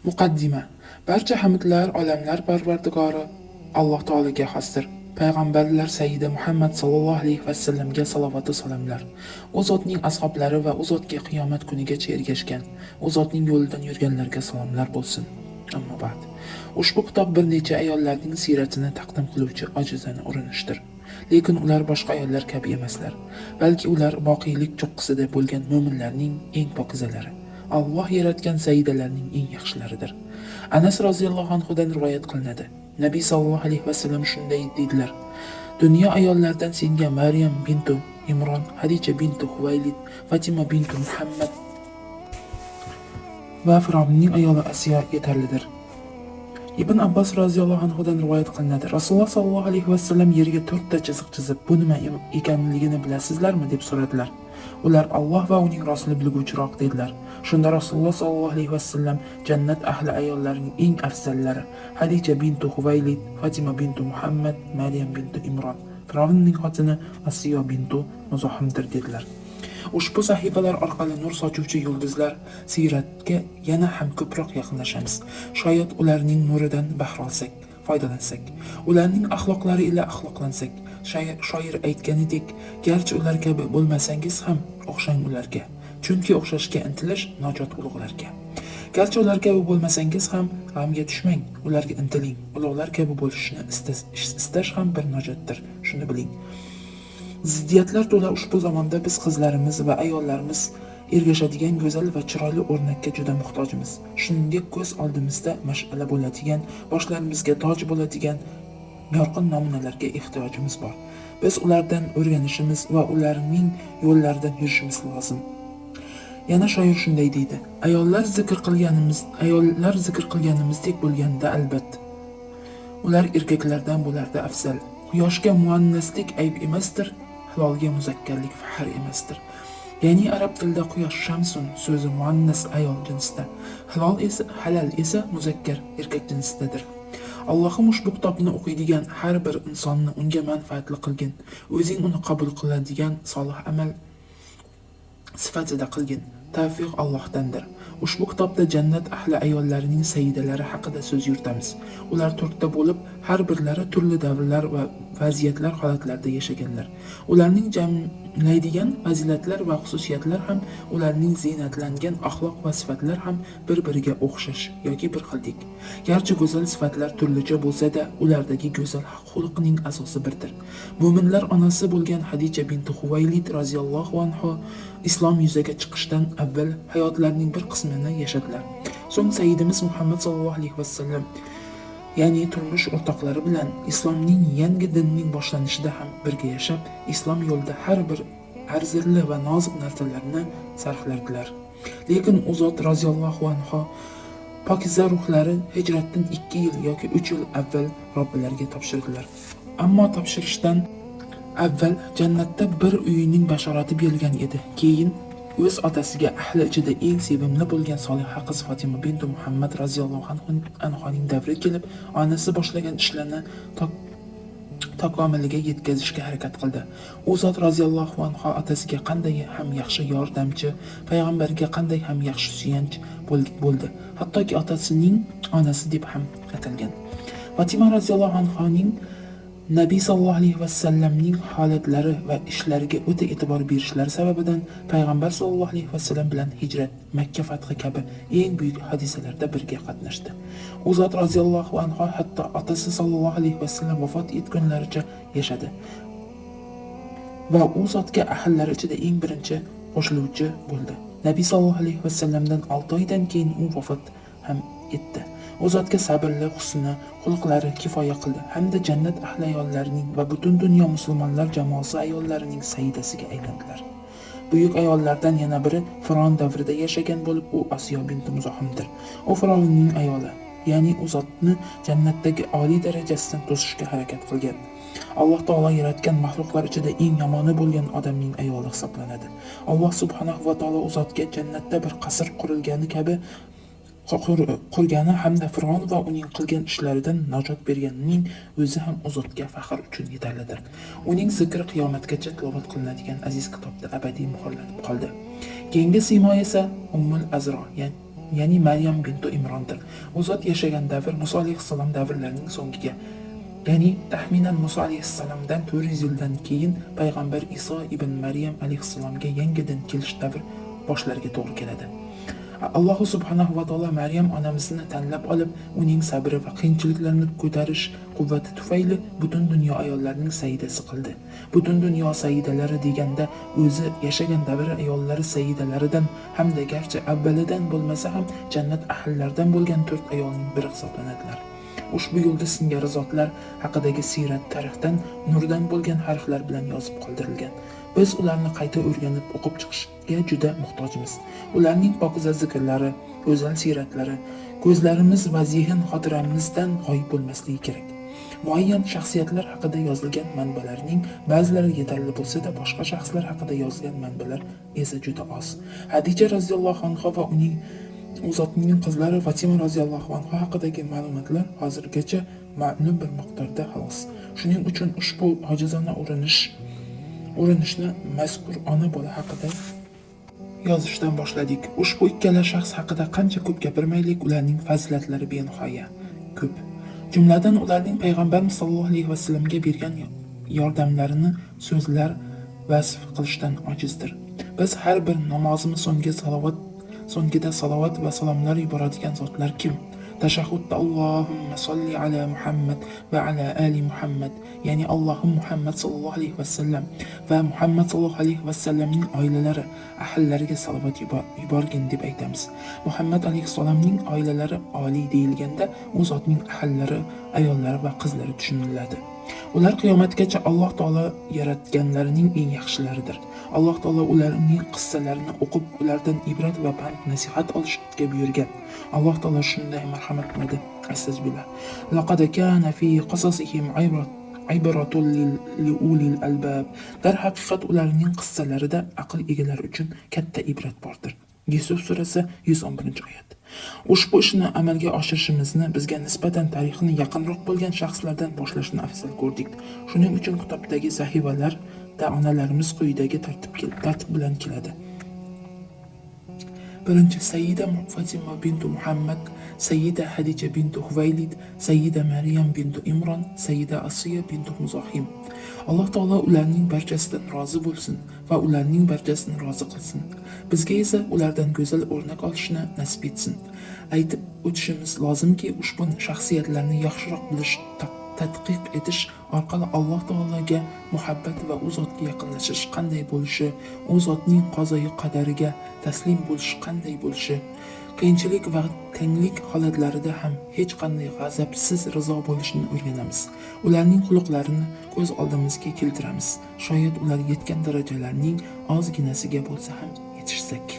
Muqaddima. Barcha hamdlar olamlar Parvardigori Alloh taolaga xosdir. Payg'ambarlar Sayyidi Muhammad sallallohu alayhi vasallamga salovat va salomlar. U zotning ashablari va u zotga qiyomat kunigacha ergashgan, u zotning yo'lidan yurganlarga salomlar bo'lsin. Ammo ba'd. Ushbu kitob bir necha ayollarning siyratini taqdim qiluvchi ojizona urinishdir. Lekin ular boshqa ayollar kabi emaslar, balki ular boqiylik cho'qqisida bo'lgan mo'minlarning eng pokizalari. Alloh yaratgan sayyidalarning eng yaxshilaridir. Anas roziyallohu anhudan rivoyat qilinadi. Nabiy sallallohu alayhi vasallam shunday dedilar: Dunyo ayollaridan senga Maryam bintu Imron, Hadija bintu Huvaylid, Fatima bintu Muhammad va Fir'avnning ayoli Asiya yetarlidir. Ibn Abbos roziyallohu anhudan rivoyat qilinadi. Rasululloh sallallohu alayhi vasallam yerga 4 ta chiziq chizib, "Bu nima ekanligini bilasizlarmi?" deb so'radilar. Ular Alloh va uning rasuli bilguvchiroq dedilar. Shunda Rasululloh sallallohu alayhi vasallam jannat ahli ayollarining eng afzallari Hadija bintu Huvaylid, Fatima bintu Muhammad, Maryam bintu Imron, Fir'avnning xotini Asiyo bintu Muzohimdir dedilar. Ushbu sahifalar orqali nur sochuvchi yulduzlar siyratga yana ham ko'proq yaqinlashamiz. Shoyat ularning nuridan bahra olsak, foydalansak, ularning axloqlari ila axloqlansak, shoir aytganidek, garchi ular kabi bo'lmasangiz ham o'xshang ularga. Chunki o'xshashga intilish najot ulug'larga. Garchi ular kabi bo'lmasangiz ham g'amga tushmang, ularga intiling. Ulug'lar kabi bo'lishni istash ham bir najotdir. Shuni biling. Ziddiyatlar to'la ushbu zamonda biz qizlarimiz va ayollarimiz ergashadigan go'zal va chiroyli o'rnakka juda muhtojmiz. Shuningdek, ko'z oldimizda mash'ala bo'ladigan, boshlarimizga toj bo'ladigan yorqin namunalarga ehtiyojimiz bor. Biz ulardan o'rganishimiz va ularning yo'llaridan yurishimiz lozim. Yana shoir shunday deydi: Ayollar zikr qilganimizdek bo'lganda albatta ular erkaklardan bo'lardi afzal. Quyoshga muannaslik ayb emasdir, hilolga muzakkarlik faxr emasdir. Ya'ni arab tilida quyosh shamsun so'zi muannas ayol jinsida, hilol esa halal esa muzakkar erkak jinsidadir. Allohim ushbu kitobni o'qiydigan har bir insonni unga manfaatli qilgin. O'zing uni qabul qiladigan solih amal sifatida qilgin. Tavfiq Allohdandir. Ushbu kitobda jannat ahli ayollarining sayyidalari haqida so'z yuritamiz. Ular 4 ta bo'lib, har birlari turli davrlar va vaziyatlar holatlarida yashaganlar. Ularning jamlaydigan fazilatlar va xususiyatlar ham, ularning ziynatlangan axloq va sifatlar ham bir-biriga o'xshash yoki bir xildek. Garchi go'zal sifatlar turlicha bo'lsa-da, ulardagi go'zal xulqning asosi birdir. Mo'minlar onasi bo'lgan Hadija bintu Huvaylid roziyallohu anha islom yuzaga chiqishdan avval hayotlarining bir qismini yashadilar. So'ng Sayyidimiz Muhammad sallallohu alayhi vasallam, ya'ni turmush o'rtoqlari bilan islomning yangi dinning boshlanishida ham birga yashab, islom yo'lida har bir arzirli va nozik narsalarni sarflardilar. Lekin u zot roziyallohu anhu pokiza ruhlari hijratdan 2 yil yoki 3 yil avval Robbilariga topshirdilar. Ammo topshirishdan avval jannatda bir uyning bashorati berilgan edi. Keyin o'z otasiga ahli ichida eng sevimli bo'lgan soliha qiz Fatima bintu Muhammad roziyallohu anhoning davri kelib, onasi boshlagan ishlarni takomiliga yetkazishga harakat qildi. U zot roziyallohu anhu otasiga qanday ham yaxshi yordamchi, payg'ambarga qanday ham yaxshi suyanch bo'ldi. Hattoki otasining onasi deb ham atalgan. Fatima roziyallohu anhoning Nabiy sallallohu alayhi vasallamning holatlari va ishlariga o'ta e'tibor berishlari sababidan payg'ambar sallallohu alayhi vasallam bilan hijrat, Makka fathi kabi eng buyuk hodisalarda birga qatnashdi. U zot roziyallohu anhu hatto otasi sallallohu alayhi vasallam vafot etgunlaricha yashadi. Va u zotga ahllari ichida eng birinchi qo'shiluvchi bo'ldi. Nabiy sallallohu alayhi vasallamdan 6 oydan keyin u vafot ham etdi. U zotga sabrli husni, xulqlari kifoya qildi hamda jannat ahli ayollarining va butun dunyo musulmonlar jamoasi ayollarining sayyidasiga aylandilar. Buyuk ayollardan yana biri Fir'avn davrida yashagan bo'lib, u Asiyo binti Muzohimdir. U Fir'avnning ayoli, ya'ni u zotni jannatdagi oliy darajasidan to'sishga harakat qilgan. Alloh taolo yaratgan maxluqlar ichida eng yomoni bo'lgan odamning ayoli hisoblanadi. Alloh subhanahu va taolo u zotga jannatda bir qasr qurilgani kabi qurgani hamda Fir'avn va uning qilgan ishlaridan najot berganining o'zi ham u zotga faxr uchun yetarlidir. Uning zikri qiyomatgacha tilovat qilinadigan aziz kitobda abadiy muhrlanib qoldi. Keyingi siymo esa Ummul Azro, ya'ni Maryam bintu Imrondir. U zot yashagan davr Muso alayhissalom davrlarining so'ngiga, ya'ni taxminan Muso alayhissalomdan 400 yildan keyin payg'ambar Iso ibn Maryam alayhissalomga yangidan kelish davr boshlariga to'g'ri keladi. Alloh subhanahu va taolo Maryam onamizni tanlab olib, uning sabri va qiyinchiliklarni ko'tarish quvvati tufayli butun dunyo ayollarining sayyidasi qildi. Butun dunyo sayyidalari deganda o'zi yashagan davr ayollari sayyidalaridan hamda garchi avvalidan bo'lmasa ham jannat ahllaridan bo'lgan 4 ayolning biri hisoblanadilar. Ushbu yulduz singari zotlar haqidagi siyrat tarixdan nurdan bo'lgan harflar bilan yozib qoldirilgan. Biz ularni qayta o'rganib o'qib chiqishga juda muhtojmiz. Ularning pokiza zikrlari, go'zal siyratlari ko'zlarimiz va zehn xotiramizdan g'oyib bo'lmasligi kerak. Muayyan shaxsiyatlar haqida yozilgan manbalarning ba'zilari yetarli bo'lsa-da, boshqa shaxslar haqida yozilgan manbalar esa juda oz. Hadija roziyallohu anha va uning zotning qizlari Fatima roziyallohu anha haqidagi ma'lumotlar hozirgacha ma'lum bir miqdorda xolos. Shuning uchun ushbu ojizona urinishni mazkur ona bola haqida yozishdan boshladik. Ushbu ikkala shaxs haqida qancha ko'p gapirmaylik, ularning fazilatlari benihoya ko'p. Jumladan ularning payg'ambarimiz sollallohu alayhi vasallamga bergan yordamlarini so'zlar vasf qilishdan ojizdir. Biz har bir namozimiz so'ngida salovat va salomlar yuboradigan zotlar kim? Tashahhudda Allohumma solli ala Muhammad va ala ali Muhammad, ya'ni Allohim Muhammad sallallohu alayhi vasallam va Muhammad sallallohu alayhi vasallamning oilalari, ahllariga salovat yuborgin deb aytamiz. Muhammad alayhissalomning oilalari oliy deyilganda u zotning ahllari, ayollari va qizlari tushuniladi. Ular qiyomatgacha Alloh taolo yaratganlarining eng yaxshilaridir. Alloh taolo ularning qissalarini o'qib, ulardan ibrat va pand nasihat olishga buyurgan. Alloh taolo shunday marhamat qiladi. Astagfirullah. Laqad kana fi qasasihim ibratun liulil albab. Dar haqiqat ularning qissalarida aql egalari uchun katta ibrat bordir. Yusuf surasi 111-oyat. Ushbu ishni amalga oshirishimizni bizga nisbatan tarixni yaqinroq bo'lgan shaxslardan boshlashni afzal ko'rdik. Shuning uchun kitobdagi sahifalarda onalarimiz quyidagi tartib bilan keladi. Birinchi Sayyida Fatima bintu Muhammad, Sayyida Hadija bintu Huvaylid, Sayyida Maryam bintu Imron, Sayyida Asiya bintu Muzohim. Alloh taolo ularning barchasidan rozi bo'lsin va ularning barchasini rozi qilsin. Bizga esa ulardan go'zal o'rnak olishni nasib etsin. Aytib o'tishimiz lozimki, ushbu shaxsiyatlarni yaxshiroq bilish, tadqiq etish orqali Alloh taologa muhabbat va u zotga yaqinlashish qanday bo'lishi, u zotning qozoyi qadariga taslim bo'lish qanday bo'lishi, qiyinchilik va tanglik holatlarida ham hech qanday g'azabsiz rizo bo'lishni o'rganamiz. Ularning xuluqlarini ko'z oldimizga keltiramiz. Shoyat ular yetgan darajalarning ozginasiga bo'lsa ham yetishsak.